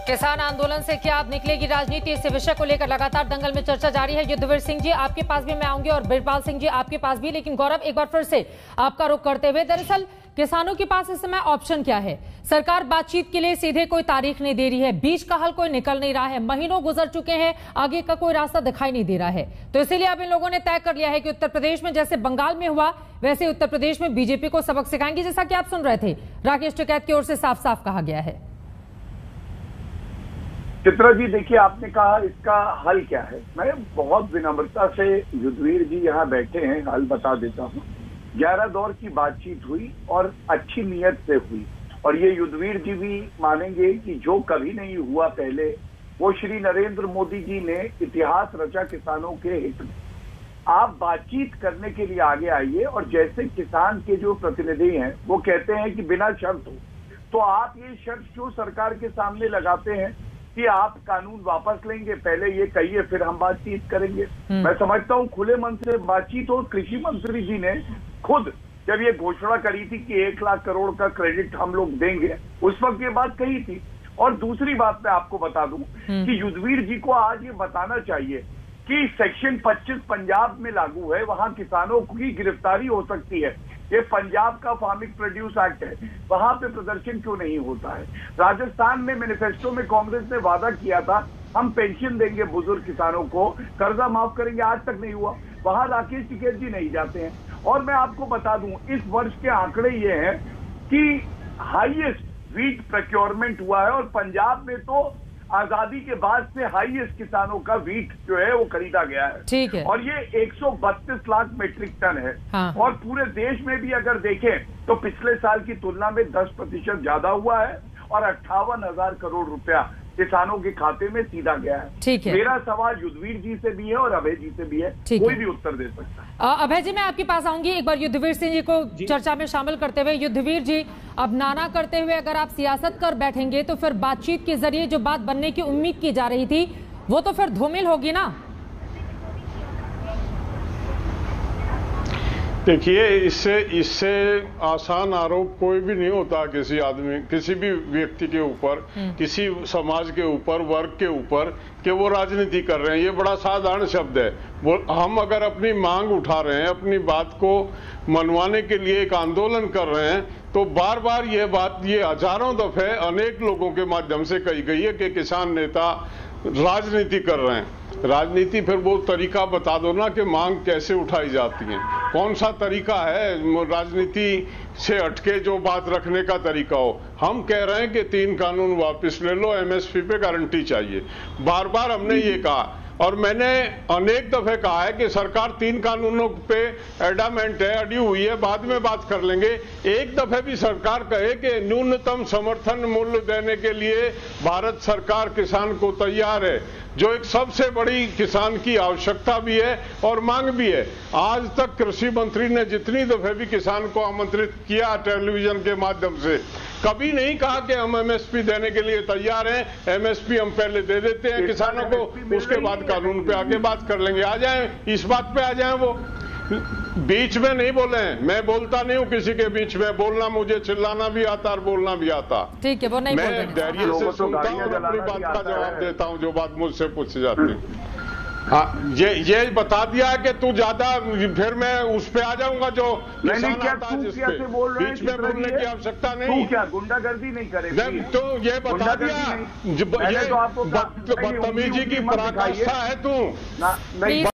किसान आंदोलन से क्या अब निकलेगी राजनीति, इस विषय को लेकर लगातार दंगल में चर्चा जारी है। युद्धवीर सिंह जी, आपके पास भी मैं आऊंगी और बिरपाल सिंह जी आपके पास भी, लेकिन गौरव एक बार फिर से आपका रुख करते हुए, दरअसल किसानों के पास इस समय ऑप्शन क्या है? सरकार बातचीत के लिए सीधे कोई तारीख नहीं दे रही है, बीच का हल कोई निकल नहीं रहा है, महीनों गुजर चुके हैं, आगे का कोई रास्ता दिखाई नहीं दे रहा है। तो इसीलिए अब इन लोगों ने तय कर लिया है कि उत्तर प्रदेश में जैसे बंगाल में हुआ वैसे उत्तर प्रदेश में बीजेपी को सबक सिखाएंगे, जैसा कि आप सुन रहे थे राकेश टिकैत की ओर से साफ साफ कहा गया है। चित्रा जी, देखिए, आपने कहा इसका हल क्या है। मैं बहुत विनम्रता से युद्धवीर जी यहाँ बैठे हैं, हल बता देता हूँ। 11 दौर की बातचीत हुई और अच्छी नीयत से हुई, और ये युद्धवीर जी भी मानेंगे कि जो कभी नहीं हुआ पहले, वो श्री नरेंद्र मोदी जी ने इतिहास रचा किसानों के हित में। आप बातचीत करने के लिए आगे आइए, और जैसे किसान के जो प्रतिनिधि हैं वो कहते हैं कि बिना शर्त हो, तो आप ये शर्त क्यों सरकार के सामने लगाते हैं कि आप कानून वापस लेंगे? पहले ये कहिए, फिर हम बातचीत करेंगे। मैं समझता हूँ खुले मन से बातचीत हो। कृषि मंत्री जी ने खुद जब ये घोषणा करी थी कि 1 लाख करोड़ का क्रेडिट हम लोग देंगे, उस वक्त ये बात कही थी। और दूसरी बात मैं आपको बता दूं कि युद्धवीर जी को आज ये बताना चाहिए कि सेक्शन 25 पंजाब में लागू है, वहां किसानों की गिरफ्तारी हो सकती है। ये पंजाब का फार्मिंग प्रोड्यूस एक्ट है, वहां पे प्रदर्शन क्यों नहीं होता है? राजस्थान में मैनिफेस्टो में कांग्रेस ने वादा किया था हम पेंशन देंगे बुजुर्ग किसानों को, कर्जा माफ करेंगे, आज तक नहीं हुआ। वहां राकेश टिकैत जी नहीं जाते हैं। और मैं आपको बता दूं, इस वर्ष के आंकड़े ये हैं कि हाईएस्ट वीट प्रोक्योरमेंट हुआ है, और पंजाब में तो आजादी के बाद से हाईएस्ट किसानों का वीट जो है वो खरीदा गया है। ठीक है। और ये 132 लाख मीट्रिक टन है। हाँ। और पूरे देश में भी अगर देखें तो पिछले साल की तुलना में 10% ज्यादा हुआ है, और 58,000 करोड़ रुपया किसानों के खाते में सीधा गया है। ठीक है। मेरा सवाल युद्धवीर जी से भी है और अभय जी से भी है, कोई भी उत्तर दे सकता है। अभय जी, मैं आपके पास आऊंगी एक बार युद्धवीर सिंह जी को चर्चा में शामिल करते हुए। युद्धवीर जी, अब नाना करते हुए अगर आप सियासत कर बैठेंगे तो फिर बातचीत के जरिए जो बात बनने की उम्मीद की जा रही थी वो तो फिर धूमिल होगी ना? देखिए, इससे आसान आरोप कोई भी नहीं होता किसी आदमी, किसी भी व्यक्ति के ऊपर, किसी समाज के ऊपर, वर्ग के ऊपर, कि वो राजनीति कर रहे हैं। ये बड़ा साधारण शब्द है। वो हम अगर अपनी मांग उठा रहे हैं, अपनी बात को मनवाने के लिए एक आंदोलन कर रहे हैं, तो बार बार ये हजारों दफे अनेक लोगों के माध्यम से कही गई है कि किसान नेता राजनीति कर रहे हैं। राजनीति फिर वो तरीका बता दो ना कि मांग कैसे उठाई जाती है, कौन सा तरीका है राजनीति से हटके जो बात रखने का तरीका हो। हम कह रहे हैं कि 3 कानून वापस ले लो, एमएसपी पे गारंटी चाहिए। बार बार हमने ये कहा, और मैंने अनेक दफे कहा है कि सरकार 3 कानूनों पे एडामेंट है, अड़ी हुई है, बाद में बात कर लेंगे। एक दफे भी सरकार कहे कि न्यूनतम समर्थन मूल्य देने के लिए भारत सरकार किसान को तैयार है, जो एक सबसे बड़ी किसान की आवश्यकता भी है और मांग भी है। आज तक कृषि मंत्री ने जितनी दफे भी किसान को आमंत्रित किया टेलीविजन के माध्यम से, कभी नहीं कहा कि हम एमएसपी देने के लिए तैयार हैं, एमएसपी हम पहले दे देते हैं किसानों को, उसके बाद कानून पे आगे बात कर लेंगे। आ जाएं, इस बात पे आ जाएं। वो बीच में नहीं बोले हैं, मैं बोलता नहीं हूँ किसी के बीच में, बोलना मुझे चिल्लाना भी आता और बोलना भी आता। ठीक है, वो नहीं बोल रहे। मैं धैर्य से सुनता हूँ और अपनी बात का जवाब देता हूँ जो बात मुझसे पूछी जाती है। हाँ, ये बता दिया है कि तू ज्यादा, फिर मैं उस पे आ जाऊंगा जो नहीं, क्या तू कैसे बोल रहे हैं? बीच में बोलने की आवश्यकता नहीं। तू क्या गुंडागर्दी नहीं करेगा? तो ये बता दिया, ये बदतमीजी की पराकाष्ठा है तू।